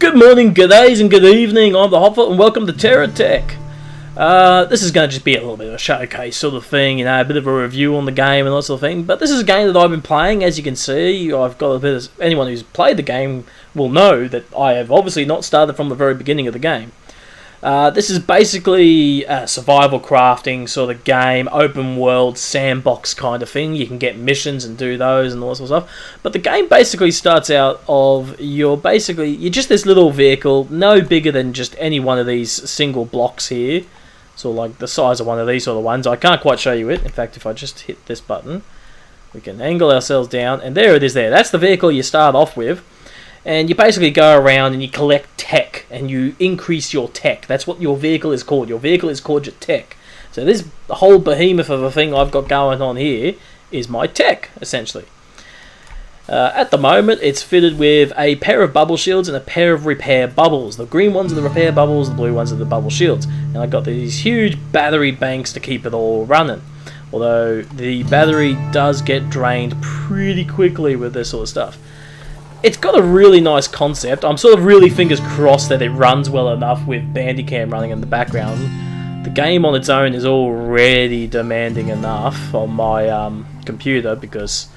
Good morning, good days, and good evening. I'm the Hopfot, and welcome to TerraTech. This is going to just be a little bit of a showcase sort of thing, you know, a bit of a review on the game and that sort of thing. But this is a game that I've been playing, as you can see. I've got a bit of... Anyone who's played the game will know that I have obviously not started from the very beginning of the game. This is basically a survival crafting sort of game, open world, sandbox kind of thing. You can get missions and do those and all that sort of stuff. But the game basically starts out of you're just this little vehicle, no bigger than just any one of these single blocks here. So like the size of one of these sort of ones. I can't quite show you it. In fact, if I just hit this button, we can angle ourselves down, and there it is there. That's the vehicle you start off with. And you basically go around and you collect tech, and you increase your tech. That's what your vehicle is called. Your vehicle is called your tech. So this whole behemoth of a thing I've got going on here is my tech, essentially. At the moment, it's fitted with a pair of bubble shields and a pair of repair bubbles. The green ones are the repair bubbles, the blue ones are the bubble shields. And I've got these huge battery banks to keep it all running. Although the battery does get drained pretty quickly with this sort of stuff. It's got a really nice concept. I'm sort of really fingers crossed that it runs well enough with Bandicam running in the background. The game on its own is already demanding enough on my computer because,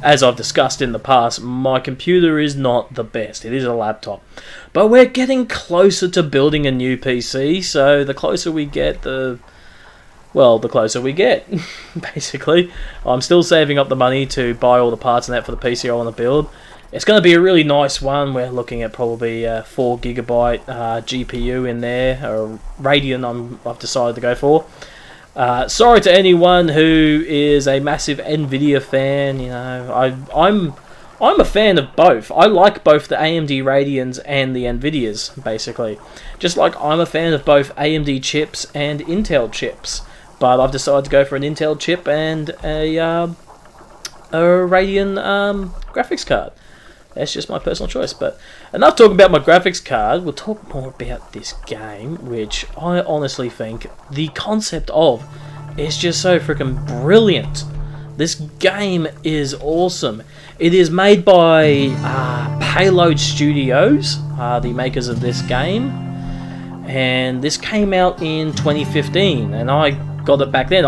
as I've discussed in the past, my computer is not the best. It is a laptop. But we're getting closer to building a new PC, so the closer we get, the closer we get, basically. I'm still saving up the money to buy all the parts and that for the PC I want to build. It's going to be a really nice one. We're looking at probably a 4GB GPU in there, or Radeon I've decided to go for. Sorry to anyone who is a massive Nvidia fan. You know, I'm a fan of both. I like both the AMD Radeons and the Nvidias, basically. Just like I'm a fan of both AMD chips and Intel chips. But I've decided to go for an Intel chip and a Radeon graphics card. That's just my personal choice. But enough talking about my graphics card. We'll talk more about this game, which I honestly think the concept of is just so freaking brilliant. This game is awesome. It is made by Payload Studios, the makers of this game. And this came out in 2015, and I got it back then.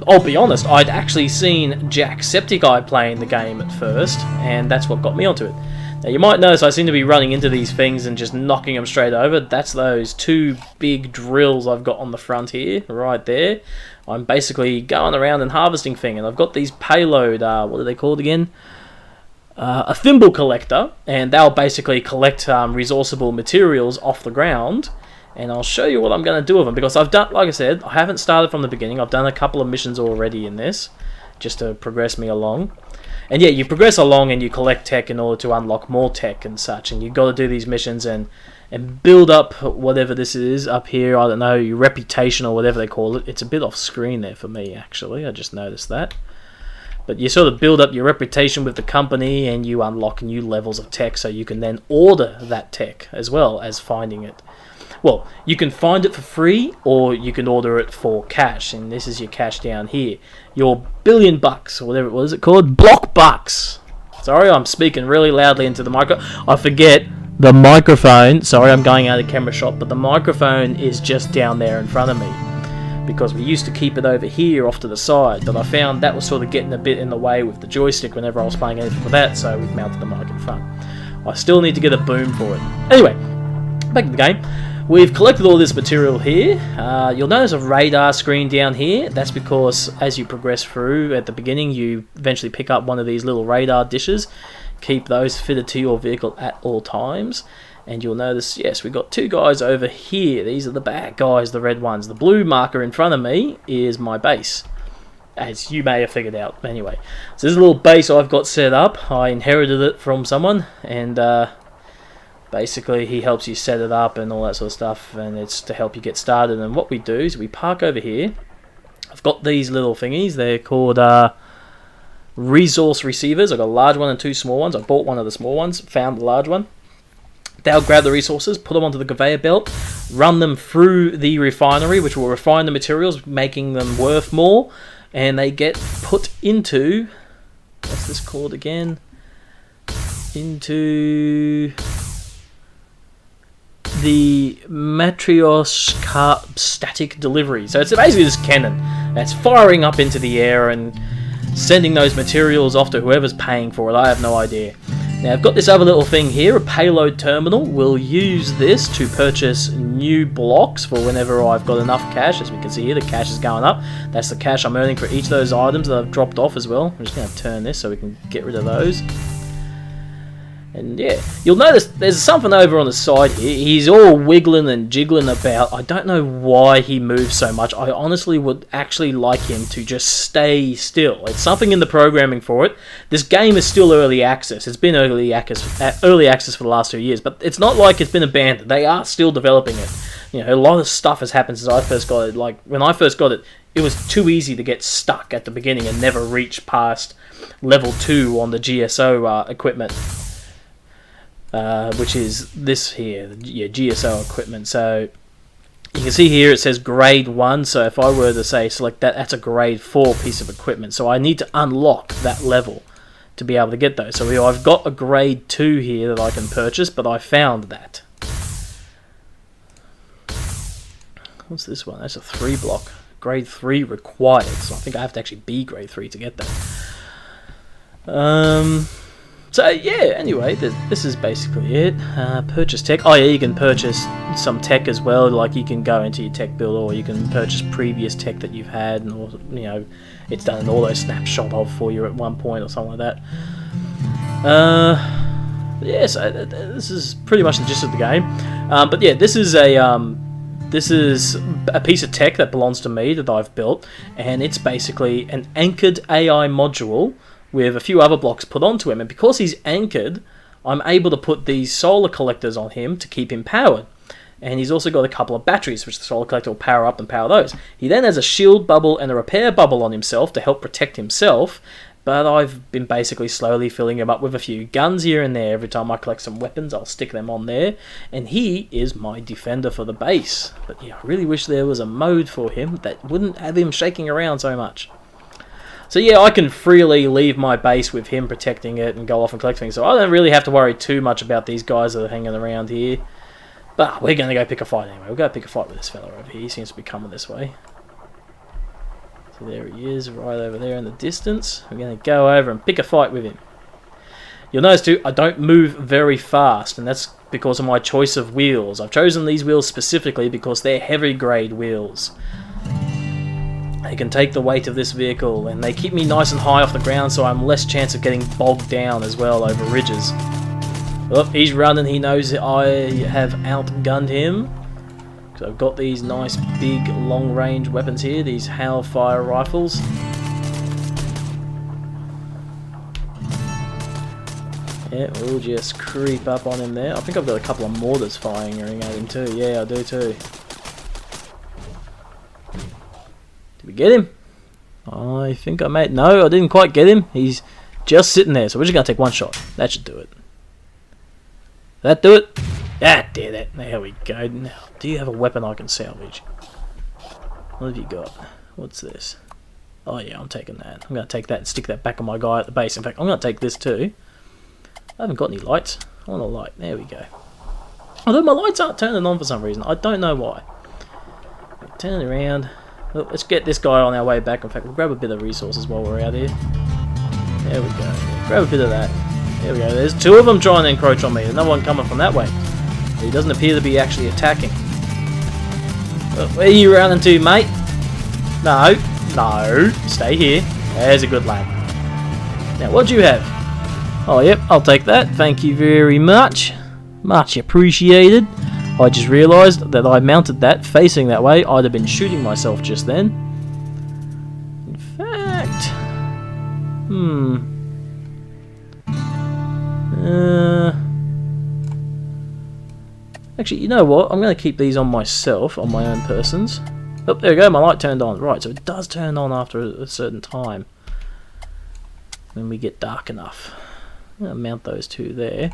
I'll be honest, I'd actually seen Jacksepticeye playing the game at first, and that's what got me onto it. Now you might notice I seem to be running into these things and just knocking them straight over. That's those two big drills I've got on the front here, right there. I'm basically going around and harvesting things, and I've got these payload, what are they called again? A thimble collector, and they'll basically collect resourceable materials off the ground. And I'll show you what I'm going to do with them, because I've done, like I said, I haven't started from the beginning. I've done a couple of missions already in this, just to progress me along. And yeah, you progress along and you collect tech in order to unlock more tech and such. And you've got to do these missions and build up whatever this is up here. I don't know, your reputation or whatever they call it. It's a bit off screen there for me, actually. I just noticed that. But you sort of build up your reputation with the company and you unlock new levels of tech, so you can then order that tech as well as finding it. Well, you can find it for free, or you can order it for cash, and this is your cash down here. Your $1 billion, or whatever it was, called? Block bucks. Sorry, I'm speaking really loudly into the micro. I forget the microphone. Sorry, I'm going out of camera shot, but the microphone is just down there in front of me, because we used to keep it over here off to the side, but I found that was sort of getting a bit in the way with the joystick whenever I was playing anything with that, so we've mounted the mic in front. I still need to get a boom for it. Anyway, back to the game. We've collected all this material here. You'll notice a radar screen down here. That's because as you progress through at the beginning, you eventually pick up one of these little radar dishes. Keep those fitted to your vehicle at all times. And you'll notice, yes, we've got two guys over here. These are the bad guys, the red ones. The blue marker in front of me is my base, as you may have figured out. Anyway, so this is a little base I've got set up. I inherited it from someone, and basically he helps you set it up and all that sort of stuff, and it's to help you get started. And what we do is we park over here. I've got these little thingies. They're called resource receivers. I've got a large one and two small ones. I bought one of the small ones, found the large one. They'll grab the resources, put them onto the conveyor belt, run them through the refinery, which will refine the materials, making them worth more, and they get put into, what's this called again? Into the Matrios static delivery. So it's basically this cannon that's firing up into the air and sending those materials off to whoever's paying for it. I have no idea. Now I've got this other little thing here, a payload terminal. We'll use this to purchase new blocks for whenever I've got enough cash. As we can see here, the cash is going up. That's the cash I'm earning for each of those items that I've dropped off as well. I'm just going to turn this so we can get rid of those. And yeah, you'll notice there's something over on the side here. He's all wiggling and jiggling about. I don't know why he moves so much. I honestly would actually like him to just stay still. It's something in the programming for it. This game is still early access. It's been early access for the last 2 years, but it's not like it's been abandoned. They are still developing it. You know, a lot of stuff has happened since I first got it. Like when I first got it, it was too easy to get stuck at the beginning and never reach past level 2 on the GSO equipment. Which is this here, yeah, GSO equipment. So you can see here it says grade 1, so if I were to say select that, that's a grade 4 piece of equipment. So I need to unlock that level to be able to get those. So I've got a grade 2 here that I can purchase, but I found that. What's this one? That's a 3 block. Grade 3 required, so I think I have to actually be grade 3 to get that. So yeah, anyway, this is basically it. Purchase tech. Oh yeah, you can purchase some tech as well. Like you can go into your tech builder, or you can purchase previous tech that you've had, and or, you know, it's done an auto snapshot of for you at one point or something like that. Yeah, so this is pretty much the gist of the game. But yeah, this is a piece of tech that belongs to me that I've built, and it's basically an anchored AI module with a few other blocks put onto him, and because he's anchored, I'm able to put these solar collectors on him to keep him powered. And he's also got a couple of batteries, which the solar collector will power up and power those. He then has a shield bubble and a repair bubble on himself to help protect himself, but I've been basically slowly filling him up with a few guns here and there. Every time I collect some weapons, I'll stick them on there, and he is my defender for the base. But yeah, I really wish there was a mode for him that wouldn't have him shaking around so much. So yeah, I can freely leave my base with him protecting it and go off and collect things. So I don't really have to worry too much about these guys that are hanging around here. But we're going to go pick a fight anyway. We'll go pick a fight with this fella over here. He seems to be coming this way. So there he is, right over there in the distance. We're going to go over and pick a fight with him. You'll notice too, I don't move very fast, and that's because of my choice of wheels. I've chosen these wheels specifically because they're heavy grade wheels. They can take the weight of this vehicle, and they keep me nice and high off the ground, so I'm less chance of getting bogged down as well over ridges. Oh, he's running. He knows I have outgunned him. So I've got these nice big long-range weapons here, these Hellfire rifles. Yeah, we'll just creep up on him there. I think I've got a couple of mortars firing at him too. Yeah, I do too. Did we get him? I think I made... No, I didn't quite get him. He's just sitting there. So we're just going to take one shot. That should do it. That do it? Ah, damn it. There we go. Now, do you have a weapon I can salvage? What have you got? What's this? Oh yeah, I'm taking that. I'm going to take that and stick that back on my guy at the base. In fact, I'm going to take this too. I haven't got any lights. I want a light. There we go. Although my lights aren't turning on for some reason. I don't know why. Turn it around. Well, let's get this guy on our way back. In fact, we'll grab a bit of resources while we're out here. There we go. Grab a bit of that. There we go. There's two of them trying to encroach on me. There's another one coming from that way. He doesn't appear to be actually attacking. Well, where are you running to, mate? No. No. Stay here. There's a good lad. Now, what do you have? Oh, yep. I'll take that. Thank you very much. Much appreciated. I just realised that I mounted that facing that way. I'd have been shooting myself just then. In fact... Actually, you know what? I'm going to keep these on myself, on my own persons. Oh, there we go. My light turned on. Right, so it does turn on after a certain time. When we get dark enough. I'm going to mount those two there.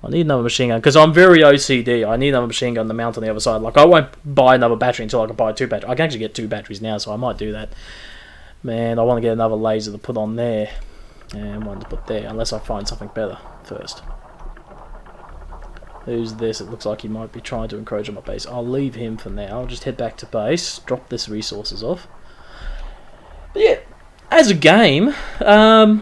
I need another machine gun, because I'm very OCD. I need another machine gun to mount on the other side. Like, I won't buy another battery until I can buy 2 batteries. I can actually get 2 batteries now, so I might do that. Man, I want to get another laser to put on there. And one to put there, unless I find something better first. Who's this? It looks like he might be trying to encroach on my base. I'll leave him for now. I'll just head back to base, drop this resources off. But yeah, as a game, I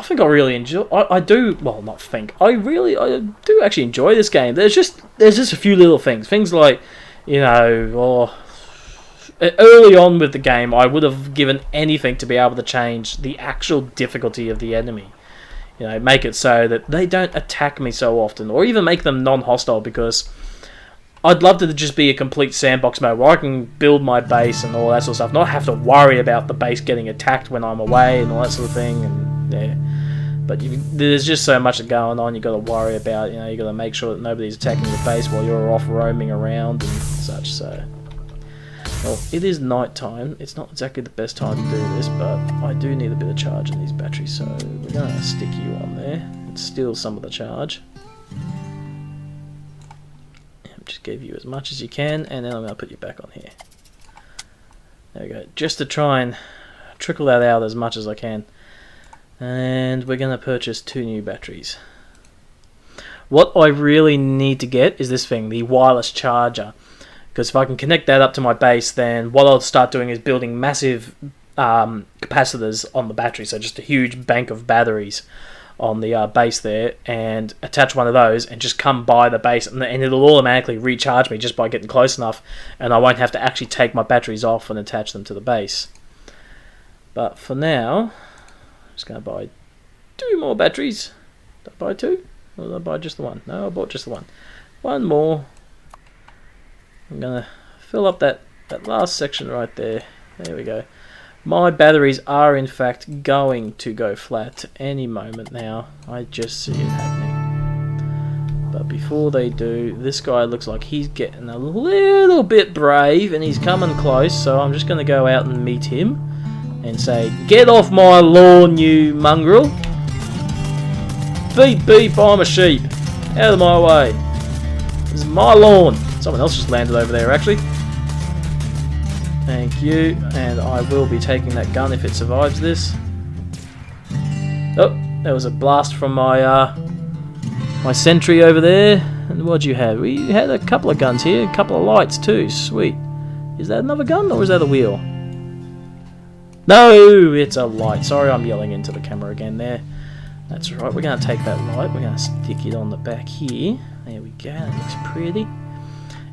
think I really enjoy. I do. Well, not think. I do actually enjoy this game. There's just a few little things like, you know, early on with the game, I would have given anything to be able to change the actual difficulty of the enemy. You know, make it so that they don't attack me so often, or even make them non-hostile, because I'd love to just be a complete sandbox mode where I can build my base and all that sort of stuff, not have to worry about the base getting attacked when I'm away and all that sort of thing. And yeah, but there's just so much going on. You got to worry about. You know, you got to make sure that nobody's attacking your base while you're off roaming around and such. So, well, it is night time. It's not exactly the best time to do this, but I do need a bit of charge in these batteries, so we're gonna stick you on there and steal some of the charge. Just give you as much as you can, and then I'm going to put you back on here. There we go. Just to try and trickle that out as much as I can. And we're going to purchase 2 new batteries. What I really need to get is this thing, the wireless charger. Because if I can connect that up to my base, then what I'll start doing is building massive capacitors on the battery. So just a huge bank of batteries on the base there, and attach one of those and just come by the base, and it'll automatically recharge me just by getting close enough, and I won't have to actually take my batteries off and attach them to the base. But for now, I'm just going to buy 2 more batteries. Did I buy 2? Or did I buy just the 1? No, I bought just the 1. 1 more. I'm going to fill up that last section right there. There we go. My batteries are in fact going to go flat any moment now. I just see it happening. But before they do, this guy looks like he's getting a little bit brave and he's coming close, so I'm just going to go out and meet him and say, "Get off my lawn, you mongrel! Beep beep, I'm a sheep! Out of my way! This is my lawn!" Someone else just landed over there actually. Thank you, and I will be taking that gun if it survives this. Oh, there was a blast from my my sentry over there. And what'd you have? We had a couple of guns here, a couple of lights too. Sweet. Is that another gun or is that a wheel? No, it's a light. Sorry, I'm yelling into the camera again there. That's right. We're going to take that light. We're going to stick it on the back here. There we go. That looks pretty.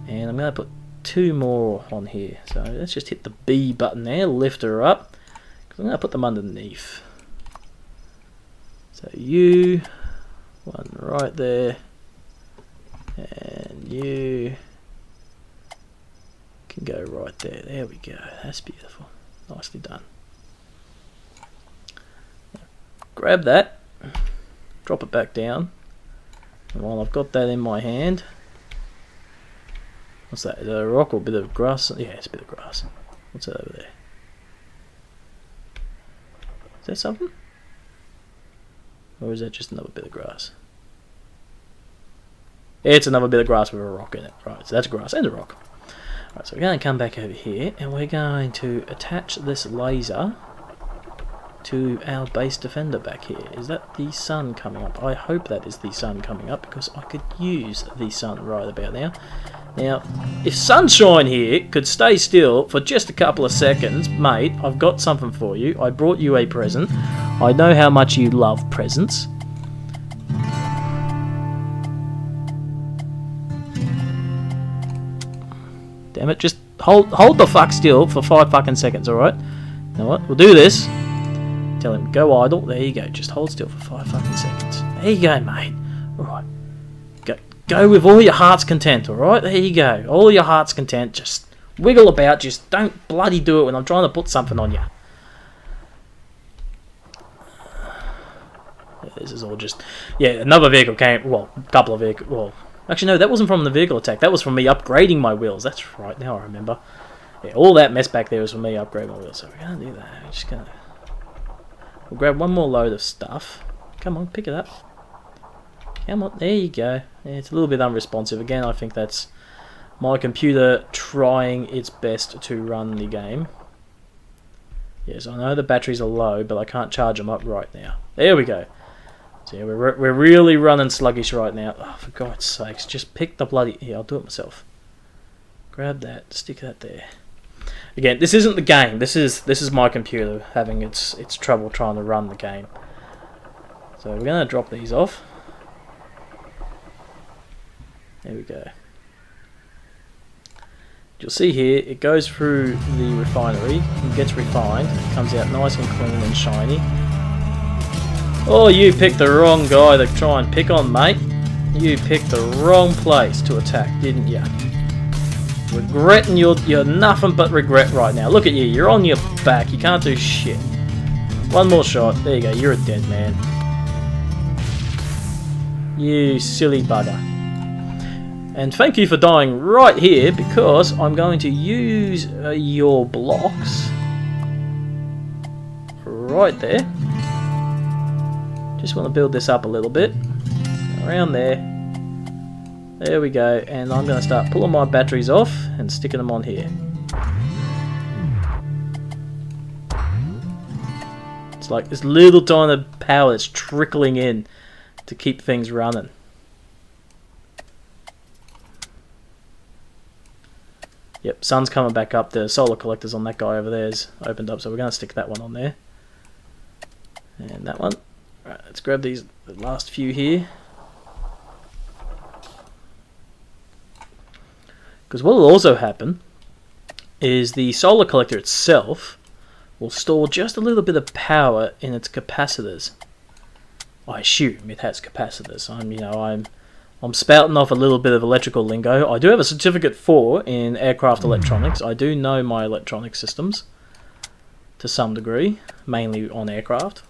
And I'm going to put 2 more on here. So let's just hit the B button there, lift her up. I'm going to put them underneath. So you, 1 right there, and you can go right there. There we go. That's beautiful. Nicely done. Grab that, drop it back down, and while I've got that in my hand, what's that? Is that a rock or a bit of grass? Yeah, it's a bit of grass. What's that over there? Is that something? Or is that just another bit of grass? It's another bit of grass with a rock in it. Right, so that's grass and a rock. Right, so we're going to come back over here and we're going to attach this laser to our base defender back here. Is that the sun coming up? I hope that is the sun coming up because I could use the sun right about now. Now, if sunshine here could stay still for just a couple of seconds, mate, I've got something for you. I brought you a present. I know how much you love presents. Damn it, just hold the fuck still for 5 fucking seconds, alright? You know what? We'll do this. Tell him, go idle. There you go. Just hold still for 5 fucking seconds. There you go, mate. Alright. Go with all your heart's content, alright? There you go. All your heart's content. Just wiggle about. Just don't bloody do it when I'm trying to put something on you. This is all just... Yeah, another vehicle came... Well, a couple of vehicles... Well, actually, no, that wasn't from the vehicle attack. That was from me upgrading my wheels. That's right. Now I remember. Yeah, all that mess back there was from me upgrading my wheels. So we're going to do that. We're just going to... We'll grab 1 more load of stuff. Come on, pick it up. Come on, there you go. Yeah, it's a little bit unresponsive. Again, I think that's my computer trying its best to run the game. Yes, I know the batteries are low, but I can't charge them up right now. There we go. So yeah, we're really running sluggish right now. Oh, for God's sakes, just pick the bloody... Here, I'll do it myself. Grab that, stick that there. Again, this isn't the game. This is my computer having its trouble trying to run the game. So we're going to drop these off. There we go. You'll see here, it goes through the refinery, and gets refined, it comes out nice and clean and shiny. Oh, you picked the wrong guy to try and pick on, mate. You picked the wrong place to attack, didn't you? Regretting you're nothing but regret right now. Look at you, you're on your back, you can't do shit. One more shot, there you go, you're a dead man. You silly bugger. And thank you for dying right here, because I'm going to use your blocks right there. Just want to build this up a little bit. Around there. There we go. And I'm going to start pulling my batteries off and sticking them on here. It's like this little tiny power that's trickling in to keep things running. Yep, sun's coming back up. The solar collectors on that guy over there is opened up, so we're going to stick that one on there. And that one. Right, let's grab the last few here. Because what will also happen is the solar collector itself will store just a little bit of power in its capacitors. I assume it has capacitors. I'm spouting off a little bit of electrical lingo. I do have a certificate 4 in aircraft electronics. I do know my electronic systems to some degree, mainly on aircraft.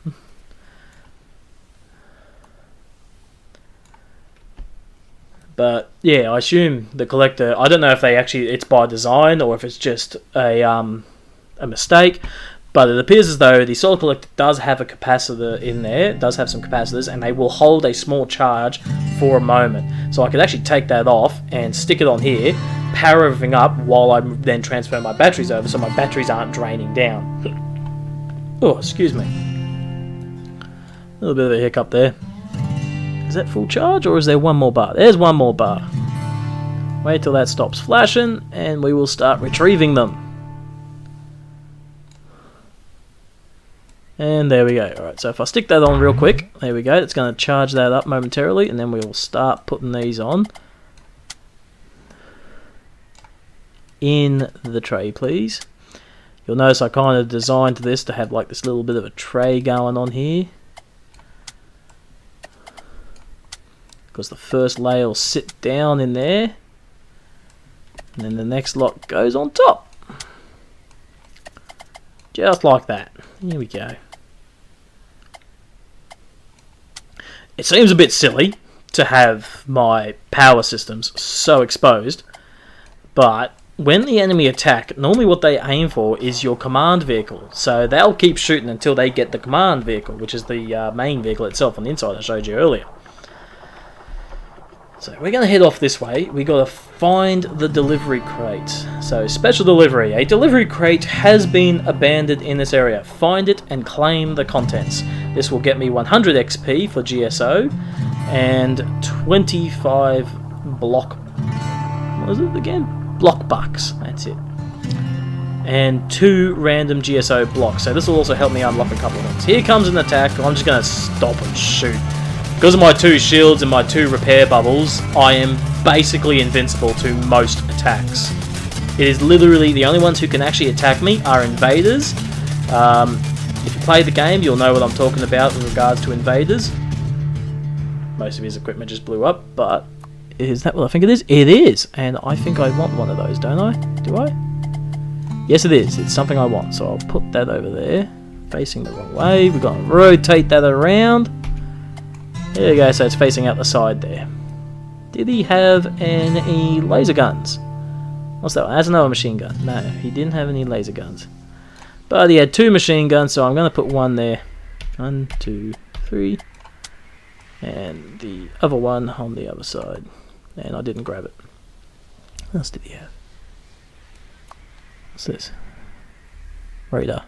But yeah, I assume the collector, I don't know if it's by design or if it's just a mistake, but it appears as though the solar collector does have a capacitor in there, does have some capacitors, and they will hold a small charge for a moment. So I could actually take that off and stick it on here, power everything up while I then transfer my batteries over so my batteries aren't draining down. Oh, excuse me. A little bit of a hiccup there. Is that full charge or is there one more bar? There's one more bar. Wait till that stops flashing and we will start retrieving them. And there we go. Alright, so if I stick that on real quick, there we go. It's going to charge that up momentarily and then we will start putting these on. In the tray, please. You'll notice I kind of designed this to have like this little bit of a tray going on here. Because the first layer will sit down in there. And then the next lot goes on top. Just like that. Here we go. It seems a bit silly to have my power systems so exposed, but when the enemy attack, normally what they aim for is your command vehicle. So they'll keep shooting until they get the command vehicle, which is the main vehicle itself on the inside I showed you earlier. So we're going to head off this way. We got to find the delivery crate. So special delivery. A delivery crate has been abandoned in this area. Find it and claim the contents. This will get me 100 XP for GSO and 25 block... What is it again? Block bucks. That's it. And 2 random GSO blocks. So this will also help me unlock a couple of things. Here comes an attack. I'm just going to stop and shoot. Because of my 2 shields and my 2 repair bubbles, I am basically invincible to most attacks. It is literally the only ones who can actually attack me are invaders. If you play the game, you'll know what I'm talking about in regards to invaders. Most of his equipment just blew up, but is that what I think it is? It is! And I think I want one of those, don't I? Do I? Yes, it is. It's something I want, so I'll put that over there. Facing the wrong way. We've got to rotate that around. There you go, so it's facing out the side there. Did he have any laser guns? What's that one? That's another machine gun. No, he didn't have any laser guns. But he had 2 machine guns, so I'm going to put one there. 1, 2, 3. And the other one on the other side. And I didn't grab it. What else did he have? What's this? Radar.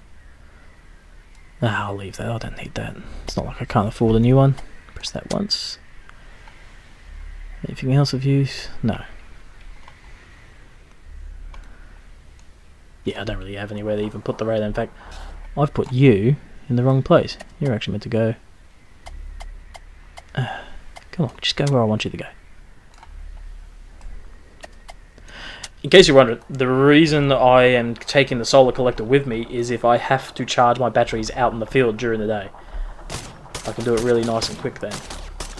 Ah, I'll leave that. I don't need that. It's not like I can't afford a new one. Press that once. Anything else of use? No. Yeah, I don't really have anywhere to even put the radar. In fact, I've put you in the wrong place. You're actually meant to go... come on, just go where I want you to go. In case you're wondering, the reason I am taking the solar collector with me is if I have to charge my batteries out in the field during the day. I can do it really nice and quick then.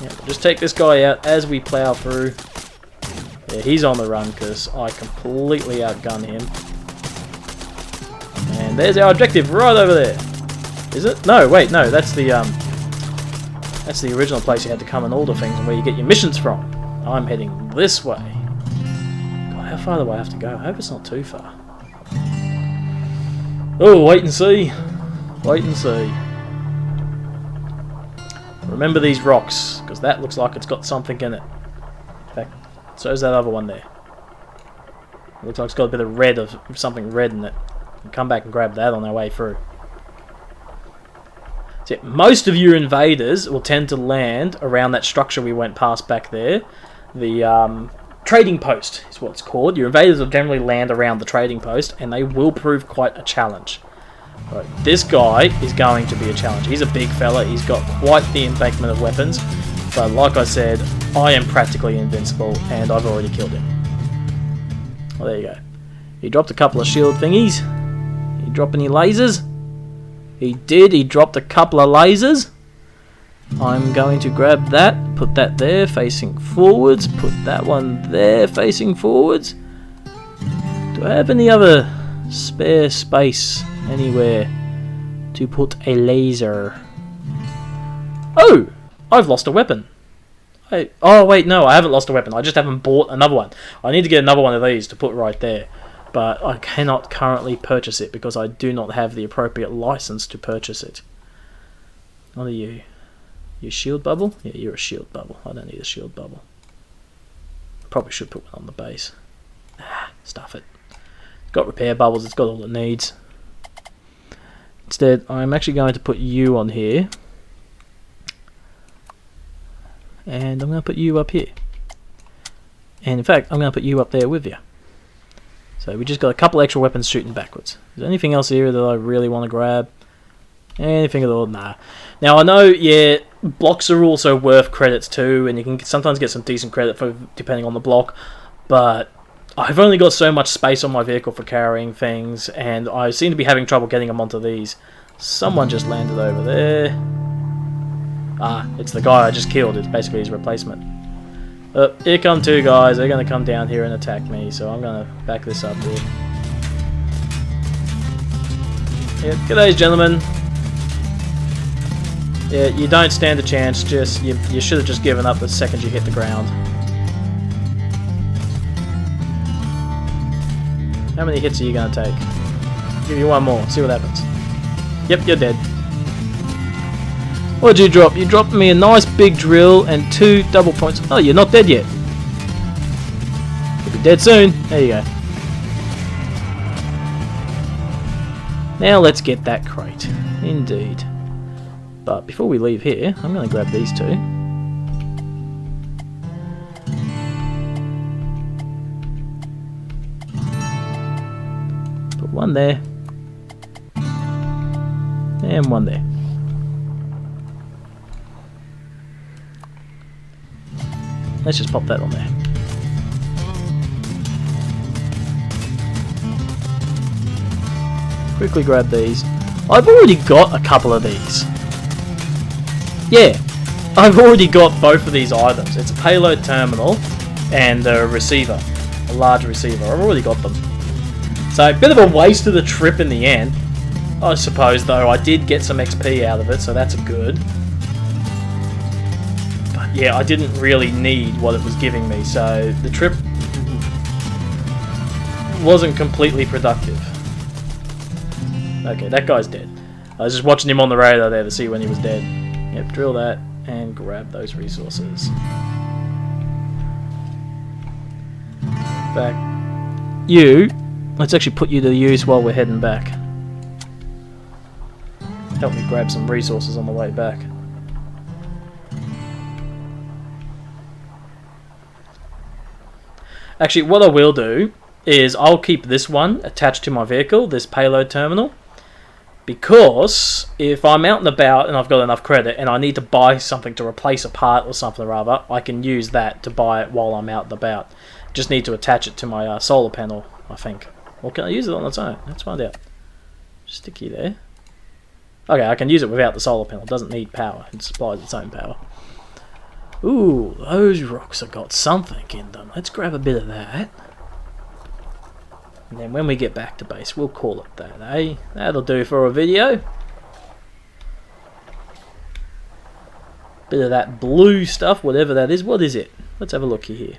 Yeah, just take this guy out as we plow through. Yeah, he's on the run because I completely outgun him. And there's our objective right over there. Is it? No, wait, no, that's the original place you had to come and order things and where you get your missions from. I'm heading this way. God, how far do I have to go? I hope it's not too far. Oh, wait and see. Wait and see. Remember these rocks, because that looks like it's got something in it. In fact, so is that other one there. It looks like it's got a bit of red, of something red in it. We'll come back and grab that on our way through. So most of your invaders will tend to land around that structure we went past back there. The trading post is what it's called. Your invaders will generally land around the trading post, and they will prove quite a challenge. Right, this guy is going to be a challenge. He's a big fella. He's got quite the embankment of weapons. But like I said, I am practically invincible, and I've already killed him. Well, there you go. He dropped a couple of shield thingies. He drop any lasers? He did. He dropped a couple of lasers. I'm going to grab that, put that there facing forwards, put that one there facing forwards. Do I have any other spare space anywhere to put a laser? Oh! I've lost a weapon. Oh wait, no, I haven't lost a weapon. I just haven't bought another one. I need to get another one of these to put right there. But I cannot currently purchase it because I do not have the appropriate license to purchase it. What are you? You shield bubble? Yeah, you're a shield bubble. I don't need a shield bubble. Probably should put one on the base. Stuff it. It's got repair bubbles, it's got all it needs. Instead, I'm actually going to put you on here. And I'm going to put you up here. And in fact, I'm going to put you up there with you. So we just got a couple extra weapons shooting backwards. Is there anything else here that I really want to grab? Anything at all? Nah. Now I know, yeah, blocks are also worth credits too, and you can sometimes get some decent credit for depending on the block, but I've only got so much space on my vehicle for carrying things, and I seem to be having trouble getting them onto these. Someone just landed over there. Ah, it's the guy I just killed. It's basically his replacement. Here come two guys. They're going to come down here and attack me, so I'm going to back this up here. Yeah, g'day, gentlemen. Yeah, you don't stand a chance. Just you should have just given up the second you hit the ground. How many hits are you going to take? I'll give you one more. See what happens. Yep, you're dead. What'd you drop? You dropped me a nice big drill and 2 double points. Oh, you're not dead yet. You'll be dead soon. There you go. Now let's get that crate. Indeed. But before we leave here, I'm going to grab these two. Put one there. And one there. Let's just pop that on there. Quickly grab these. I've already got a couple of these. Yeah, I've already got both of these items. It's a payload terminal and a receiver. A large receiver. I've already got them. So, a bit of a waste of the trip in the end. I suppose, though, I did get some XP out of it, so that's good. Yeah, I didn't really need what it was giving me, so the trip wasn't completely productive. Okay, that guy's dead. I was just watching him on the radar there to see when he was dead. Yep, drill that and grab those resources. In fact, let's actually put you to use while we're heading back. Help me grab some resources on the way back. Actually, what I will do is I'll keep this one attached to my vehicle, this payload terminal, because if I'm out and about and I've got enough credit and I need to buy something to replace a part or something or other, I can use that to buy it while I'm out and about. Just need to attach it to my solar panel, I think. Or can I use it on its own? Let's find out. Sticky there. Okay, I can use it without the solar panel. It doesn't need power. It supplies its own power. Ooh, those rocks have got something in them. Let's grab a bit of that. And then when we get back to base, we'll call it that, eh? That'll do for a video. Bit of that blue stuff, whatever that is. What is it? Let's have a look here.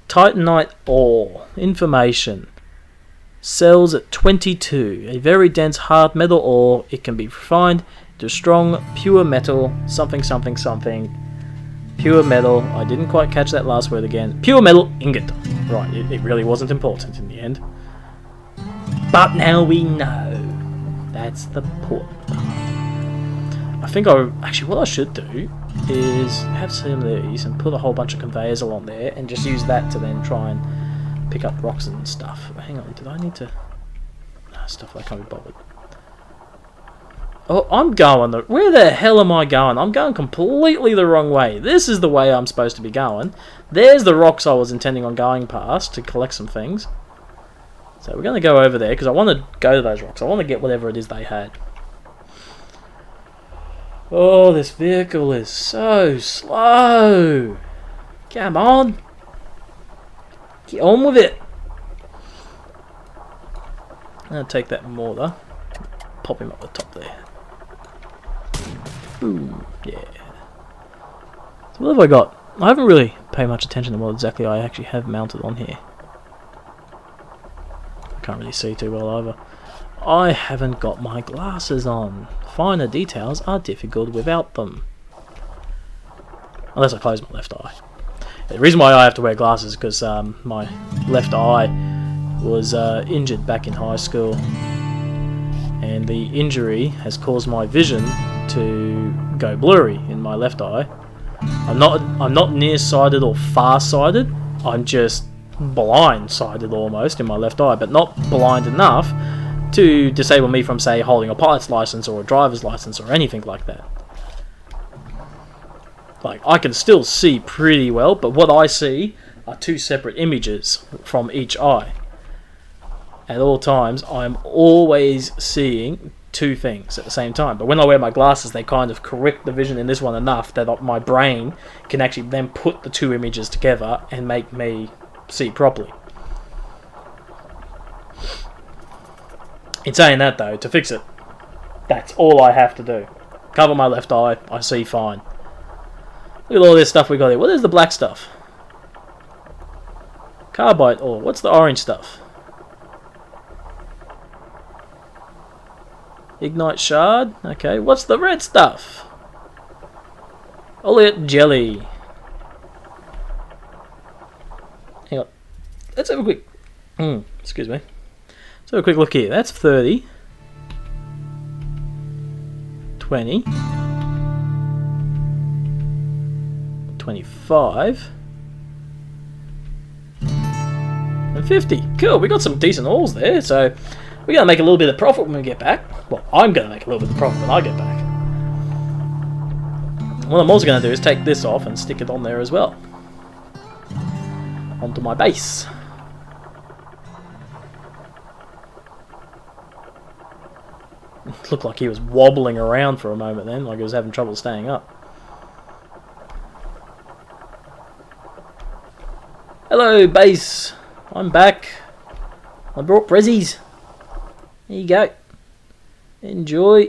Titanite ore. Information. Cells at 22. A very dense hard metal ore. It can be refined into strong, pure metal. Something, something, something. Pure metal. I didn't quite catch that last word again. Pure metal ingot. Right, it really wasn't important in the end. But now we know. That's the important part. I think actually what I should do is have some of these and put a whole bunch of conveyors along there and just use that to then try and pick up rocks and stuff. Hang on, did I need to... No, stuff I can't be bothered. Oh, I'm going where the hell am I going? I'm going completely the wrong way. This is the way I'm supposed to be going. There's the rocks I was intending on going past to collect some things. So we're going to go over there because I want to go to those rocks. I want to get whatever it is they had. Oh, this vehicle is so slow. Come on. Get on with it. I'm going to take that mortar. Pop him up the top there. Boom. Yeah. So what have I got? I haven't really paid much attention to what exactly I actually have mounted on here. I can't really see too well either. I haven't got my glasses on. Finer details are difficult without them. Unless I close my left eye. The reason why I have to wear glasses is because my left eye was injured back in high school. And the injury has caused my vision to go blurry in my left eye. I'm not nearsighted or far-sighted. I'm just blind-sighted almost in my left eye, but not blind enough to disable me from, say, holding a pilot's license or a driver's license or anything like that. Like, I can still see pretty well, but what I see are two separate images from each eye. At all times, I'm always seeing two things at the same time. But when I wear my glasses, they kind of correct the vision in this one enough that my brain can actually then put the two images together and make me see properly. In saying that though, to fix it, that's all I have to do. Cover my left eye, I see fine. Look at all this stuff we got here. What is the black stuff? Carbide ore. What's the orange stuff? Ignite shard. Okay, what's the red stuff? Oleate jelly. Hang on. Let's have a quick... excuse me. Let's have a quick look here. That's 30. 20. 25. And 50. Cool, we got some decent ores there, so... We're going to make a little bit of profit when we get back. Well, I'm going to make a little bit of profit when I get back. What I'm also going to do is take this off and stick it on there as well. Onto my base. It looked like he was wobbling around for a moment then, like he was having trouble staying up. Hello, base. I'm back. I brought prezzies. There you go. Enjoy.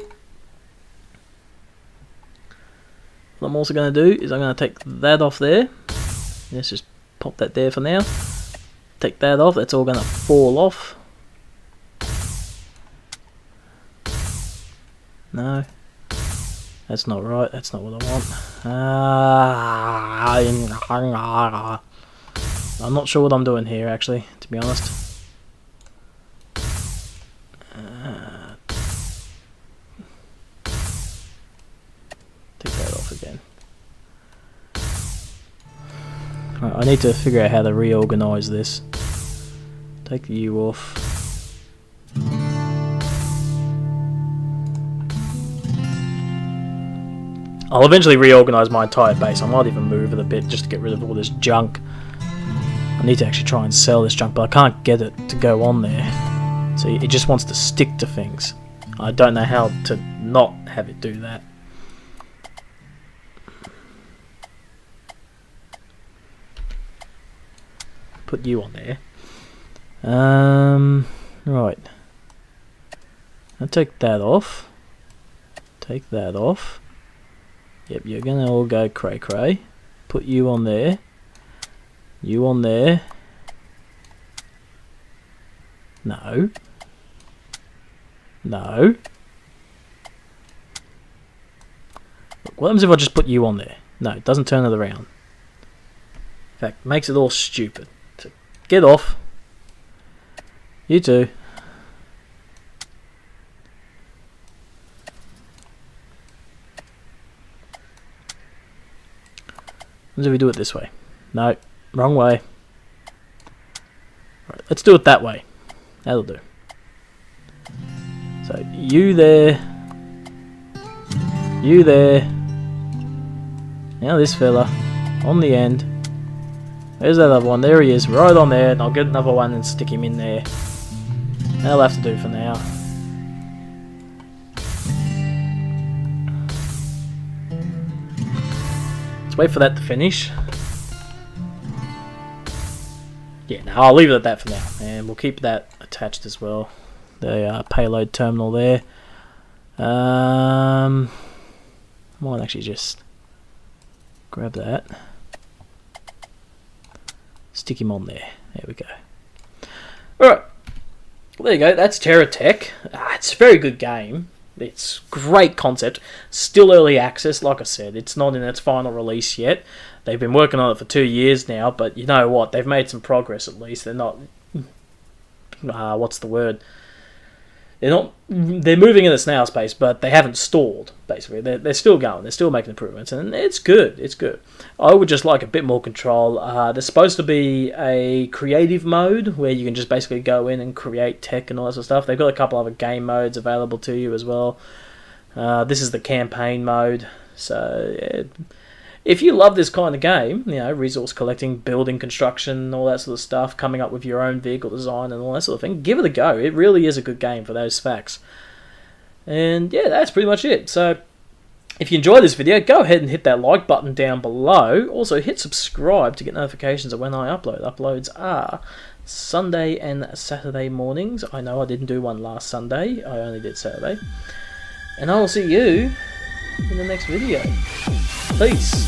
What I'm also going to do is I'm going to take that off there. Let's just pop that there for now. Take that off. That's all going to fall off. No. That's not right. That's not what I want. I'm not sure what I'm doing here, actually, to be honest. Take that off again. Right, I need to figure out how to reorganise this. Take the U off. I'll eventually reorganise my entire base. I might even move it a bit just to get rid of all this junk. I need to actually try and sell this junk, but I can't get it to go on there. See, it just wants to stick to things. I don't know how to not have it do that. Put you on there. Right. I'll take that off. Take that off. Yep, you're gonna all go cray cray. Put you on there. You on there. No. No. Look, what happens if I just put you on there? No, it doesn't turn it around. In fact, makes it all stupid. So get off. You too. What do we do it this way? No, wrong way. Right, let's do it that way. That'll do. So you there. You there. Now this fella on the end. There's that other one. There he is, right on there. And I'll get another one and stick him in there. That'll have to do for now. Let's wait for that to finish. Yeah, no, I'll leave it at that for now. And we'll keep that attached as well. The payload terminal there. I might actually just grab that. Stick him on there. There we go. Alright. Well, there you go. That's TerraTech. It's a very good game. It's great concept. Still early access, like I said. It's not in its final release yet. They've been working on it for 2 years now, but you know what? They've made some progress at least. They're not... what's the word? They're moving in the snail space, but they haven't stalled, basically. They're still going. They're still making improvements, and it's good. It's good. I would just like a bit more control. There's supposed to be a creative mode where you can just basically go in and create tech and all that sort of stuff. They've got a couple other game modes available to you as well. This is the campaign mode. So, yeah. If you love this kind of game, you know, resource collecting, building, construction, all that sort of stuff, coming up with your own vehicle design and all that sort of thing, give it a go. It really is a good game for those facts. And yeah, that's pretty much it. So if you enjoyed this video, go ahead and hit that like button down below. Also hit subscribe to get notifications of when I upload. Uploads are Sunday and Saturday mornings. I know I didn't do one last Sunday. I only did Saturday. And I will see you in the next video. Peace.